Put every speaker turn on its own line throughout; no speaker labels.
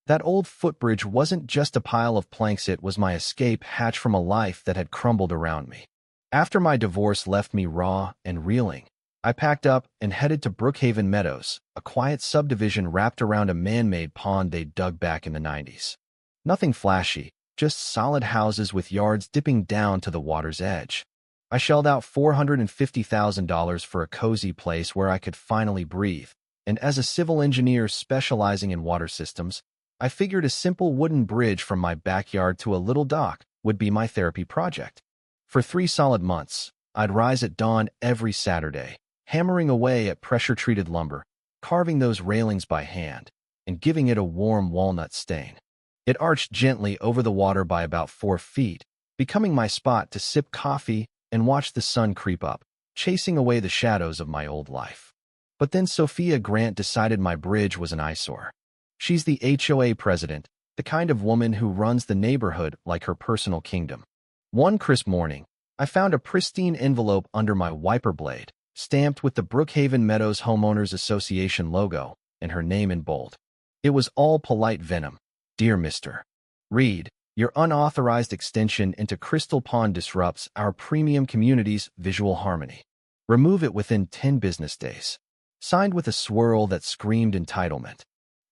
That old footbridge wasn't just a pile of planks, it was my escape hatch from a life that had crumbled around me. After my divorce left me raw and reeling, I packed up and headed to Brookhaven Meadows, a quiet subdivision wrapped around a man-made pond they'd dug back in the 90s. Nothing flashy, just solid houses with yards dipping down to the water's edge. I shelled out $450,000 for a cozy place where I could finally breathe, and as a civil engineer specializing in water systems, I figured a simple wooden bridge from my backyard to a little dock would be my therapy project. For 3 solid months, I'd rise at dawn every Saturday, hammering away at pressure-treated lumber, carving those railings by hand, and giving it a warm walnut stain. It arched gently over the water by about 4 feet, becoming my spot to sip coffee and watch the sun creep up, chasing away the shadows of my old life. But then Sophia Grant decided my bridge was an eyesore. She's the HOA president, the kind of woman who runs the neighborhood like her personal kingdom. One crisp morning, I found a pristine envelope under my wiper blade, stamped with the Brookhaven Meadows Homeowners Association logo and her name in bold. It was all polite venom. Dear Mr. Reed, your unauthorized extension into Crystal Pond disrupts our premium community's visual harmony. Remove it within 10 business days. Signed with a swirl that screamed entitlement.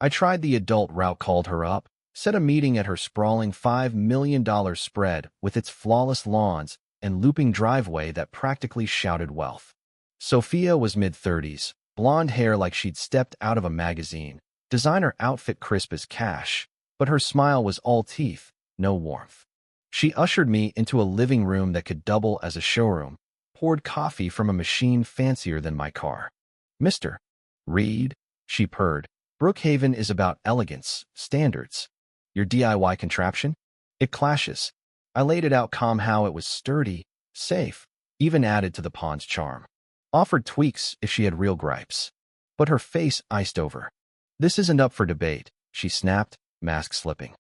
I tried the adult route, called her up, set a meeting at her sprawling $5 million spread with its flawless lawns and looping driveway that practically shouted wealth. Sophia was mid-30s, blonde hair like she'd stepped out of a magazine, designer outfit crisp as cash, but her smile was all teeth, no warmth. She ushered me into a living room that could double as a showroom, poured coffee from a machine fancier than my car. Mr. Reed, she purred, Brookhaven is about elegance, standards. Your DIY contraption? It clashes. I laid it out calm how it was sturdy, safe, even added to the pond's charm. Offered tweaks if she had real gripes. But her face iced over. This isn't up for debate, she snapped, mask slipping.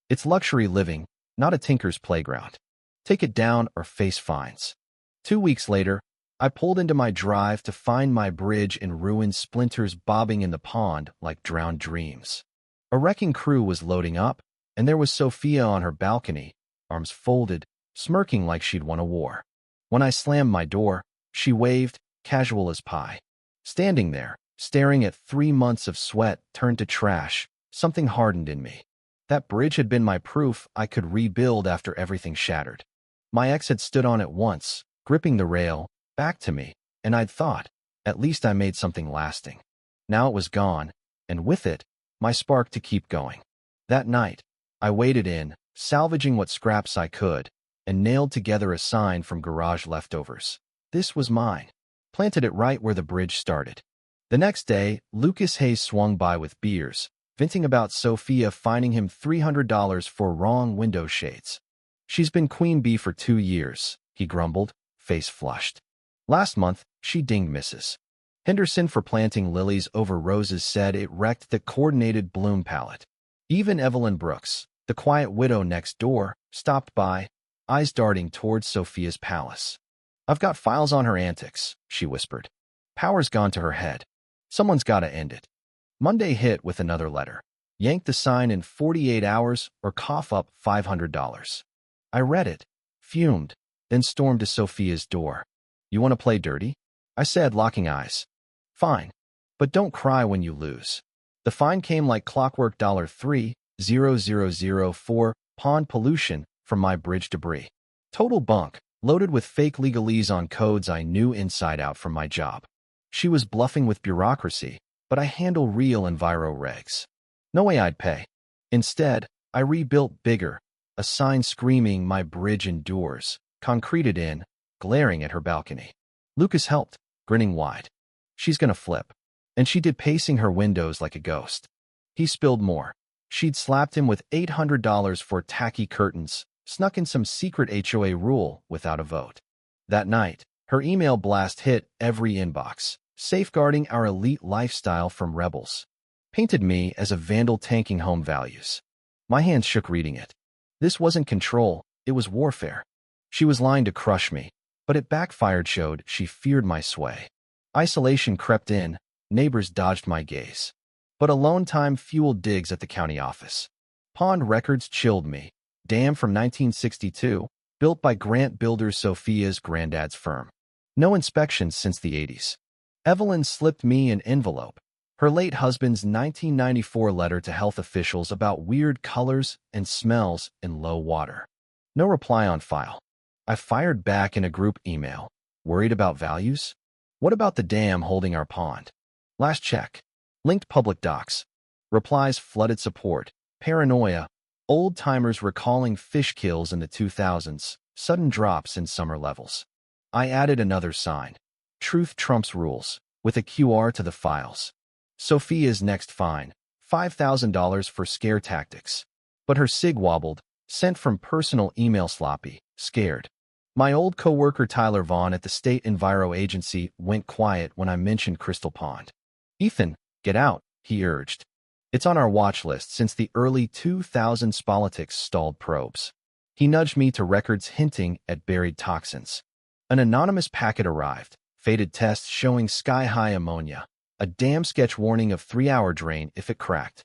It's luxury living, not a tinker's playground. Take it down or face fines. 2 weeks later, I pulled into my drive to find my bridge in ruined splinters bobbing in the pond like drowned dreams. A wrecking crew was loading up, and there was Sophia on her balcony, arms folded, smirking like she'd won a war. When I slammed my door, she waved, casual as pie. Standing there, staring at 3 months of sweat turned to trash, something hardened in me. That bridge had been my proof I could rebuild after everything shattered. My ex had stood on it once, gripping the rail, back to me, and I'd thought, at least I made something lasting. Now it was gone, and with it, my spark to keep going. That night, I waded in, salvaging what scraps I could, and nailed together a sign from garage leftovers. This was mine. Planted it right where the bridge started. The next day, Lucas Hayes swung by with beers, venting about Sophia finding him $300 for wrong window shades. She's been queen bee for 2 years, he grumbled, face flushed. Last month, she dinged Mrs. Henderson for planting lilies over roses, said it wrecked the coordinated bloom palette. Even Evelyn Brooks, the quiet widow next door, stopped by, eyes darting towards Sophia's palace. I've got files on her antics, she whispered. Power's gone to her head. Someone's gotta end it. Monday hit with another letter. Yank the sign in 48 hours or cough up $500. I read it, fumed, then stormed to Sophia's door. You want to play dirty? I said, locking eyes. Fine, but don't cry when you lose. The fine came like clockwork, $3,000 for pond pollution from my bridge debris. Total bunk, loaded with fake legalese on codes I knew inside out from my job. She was bluffing with bureaucracy, but I handle real enviro regs. No way I'd pay. Instead, I rebuilt bigger, a sign screaming my bridge endures, concreted in, glaring at her balcony. Lucas helped, grinning wide. She's gonna flip. And she did, pacing her windows like a ghost. He spilled more. She'd slapped him with $800 for tacky curtains, snuck in some secret HOA rule without a vote. That night, her email blast hit every inbox, safeguarding our elite lifestyle from rebels. Painted me as a vandal tanking home values. My hands shook reading it. This wasn't control, it was warfare. She was lying to crush me, but it backfired, showed she feared my sway. Isolation crept in, neighbors dodged my gaze. but alone time fueled digs at the county office. Pond records chilled me. Dam from 1962, built by Grant Builders, Sophia's granddad's firm. No inspections since the 80s. Evelyn slipped me an envelope. Her late husband's 1994 letter to health officials about weird colors and smells in low water. No reply on file. I fired back in a group email. Worried about values? What about the dam holding our pond? Last check. Linked public docs. Replies flooded support. Paranoia. Old-timers recalling fish kills in the 2000s. Sudden drops in summer levels. I added another sign. Truth trumps rules, with a QR to the files. Sophia's next fine. $5,000 for scare tactics. But her sig wobbled, sent from personal email sloppy, scared. My old co-worker Tyler Vaughn at the State Enviro Agency went quiet when I mentioned Crystal Pond. Ethan, get out, he urged. It's on our watch list since the early 2000s politics stalled probes. He nudged me to records hinting at buried toxins. An anonymous packet arrived, faded tests showing sky-high ammonia, a dam sketch warning of 3-hour drain if it cracked.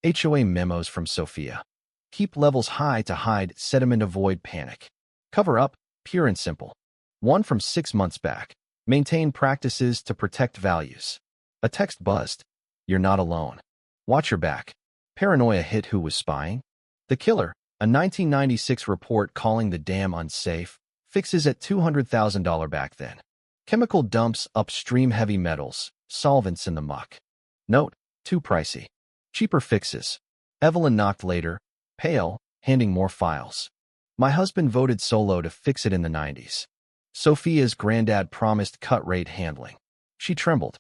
HOA memos from Sophia. Keep levels high to hide sediment, avoid panic. Cover up, pure and simple. One from 6 months back. Maintain practices to protect values. A text buzzed. You're not alone. Watch your back. Paranoia hit who was spying. The killer, a 1996 report calling the dam unsafe, fixes at $200,000 back then. Chemical dumps upstream, heavy metals, solvents in the muck. Note, too pricey. Cheaper fixes. Evelyn knocked later, pale, handing more files. My husband voted solo to fix it in the 90s. Sophia's granddad promised cut-rate handling. She trembled.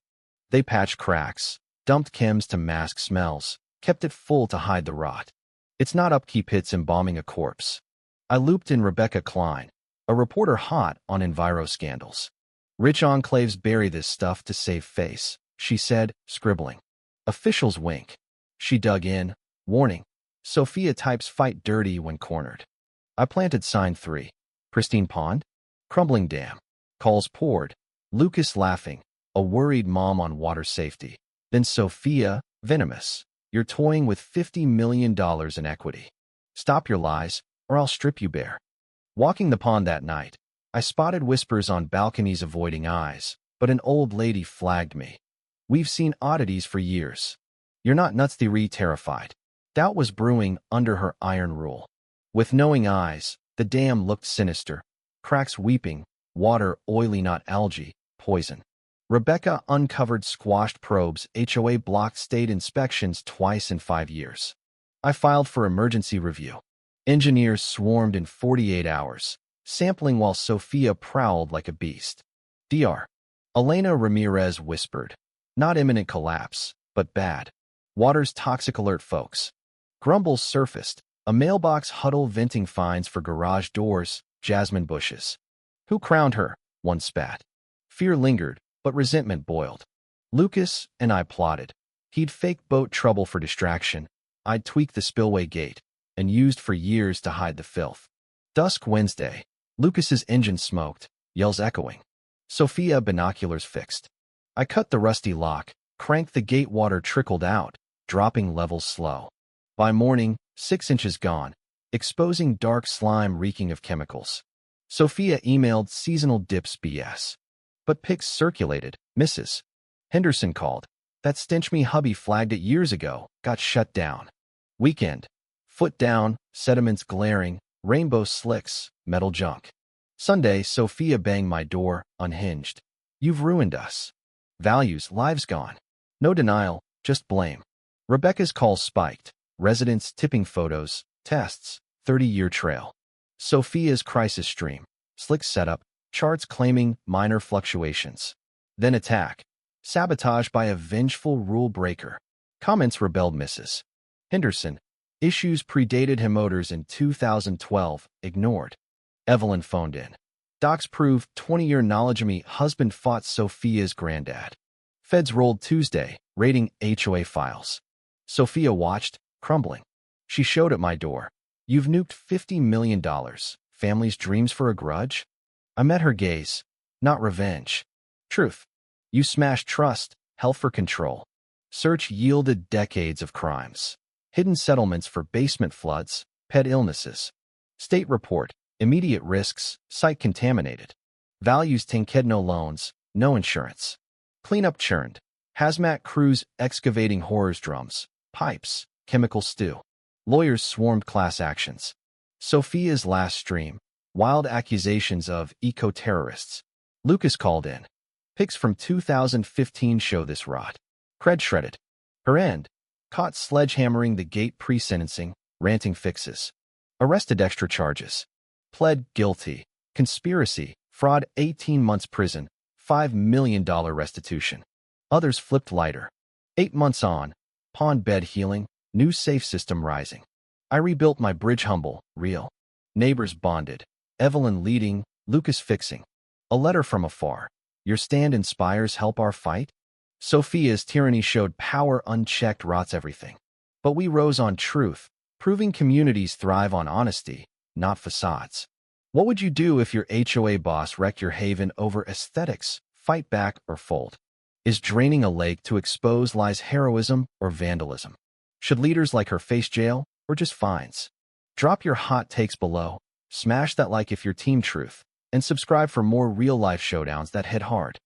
They patched cracks, dumped chems to mask smells, kept it full to hide the rot. It's not upkeep, it's embalming a corpse. I looped in Rebecca Klein, a reporter hot on enviro scandals. Rich enclaves bury this stuff to save face, she said, scribbling. Officials wink. She dug in, warning. Sophia types fight dirty when cornered. I planted sign 3. Pristine pond? Crumbling dam. Calls poured. Lucas laughing. A worried mom on water safety. Then Sophia, venomous. You're toying with $50 million in equity. Stop your lies, or I'll strip you bare. Walking the pond that night, I spotted whispers on balconies avoiding eyes, but an old lady flagged me. We've seen oddities for years. You're not nuts-theory terrified. Doubt was brewing under her iron rule. With knowing eyes, the dam looked sinister. Cracks weeping, water oily, not algae, poison. Rebecca uncovered squashed probes. HOA blocked state inspections twice in 5 years. I filed for emergency review. Engineers swarmed in 48 hours, sampling while Sophia prowled like a beast. Dr. Elena Ramirez whispered, not imminent collapse, but bad. Water's toxic alert, folks. Grumbles surfaced, a mailbox huddle venting fines for garage doors, jasmine bushes. Who crowned her? One spat. Fear lingered, but resentment boiled. Lucas and I plotted. He'd fake boat trouble for distraction. I'd tweak the spillway gate, and used for years to hide the filth. Dusk Wednesday. Lucas's engine smoked, yells echoing. Sophia binoculars fixed. I cut the rusty lock, cranked the gate, water trickled out, dropping levels slow. By morning, 6 inches gone, exposing dark slime reeking of chemicals. Sophia emailed seasonal dips BS. But pics circulated. Mrs. Henderson called. That stench me hubby flagged it years ago, got shut down. Weekend. Foot down, sediments glaring, rainbow slicks, metal junk. Sunday, Sophia banged my door, unhinged. You've ruined us. Values, lives gone. No denial, just blame. Rebecca's calls spiked. Residents tipping photos, tests, 30-year trail. Sophia's crisis stream. Slick setup, charts claiming minor fluctuations. Then attack. Sabotage by a vengeful rule breaker. Comments rebelled. Mrs. Henderson. Issues predated Hemotors in 2012, ignored. Evelyn phoned in. Docs proved 20-year knowledge of me. Husband fought Sophia's granddad. Feds rolled Tuesday, raiding HOA files. Sophia watched, crumbling. She showed at my door. You've nuked $50 million. Family's dreams for a grudge? I met her gaze. Not revenge. Truth. You smashed trust, hell for control. Search yielded decades of crimes. Hidden settlements for basement floods, pet illnesses. State report, immediate risks, site contaminated. Values Tinkedno loans, no insurance. Cleanup churned. Hazmat crews excavating horrors drums, pipes, chemical stew. Lawyers swarmed class actions. Sophia's last stream. Wild accusations of eco-terrorists. Lucas called in. Pics from 2015 show this rot. Cred shredded. Her end. Caught sledgehammering the gate pre-sentencing, ranting fixes. Arrested extra charges. Pled guilty. Conspiracy, fraud 18 months prison, $5 million restitution. Others flipped lighter. 8 months on. Pond bed healing, new safe system rising. I rebuilt my bridge humble, real. Neighbors bonded. Evelyn leading, Lucas fixing. A letter from afar. Your stand inspires help our fight? Sophia's tyranny showed power unchecked rots everything. But we rose on truth, proving communities thrive on honesty, not facades. What would you do if your HOA boss wrecked your haven over aesthetics, fight back, or fold? Is draining a lake to expose lies heroism or vandalism? Should leaders like her face jail or just fines? Drop your hot takes below, smash that like if you're team truth, and subscribe for more real-life showdowns that hit hard.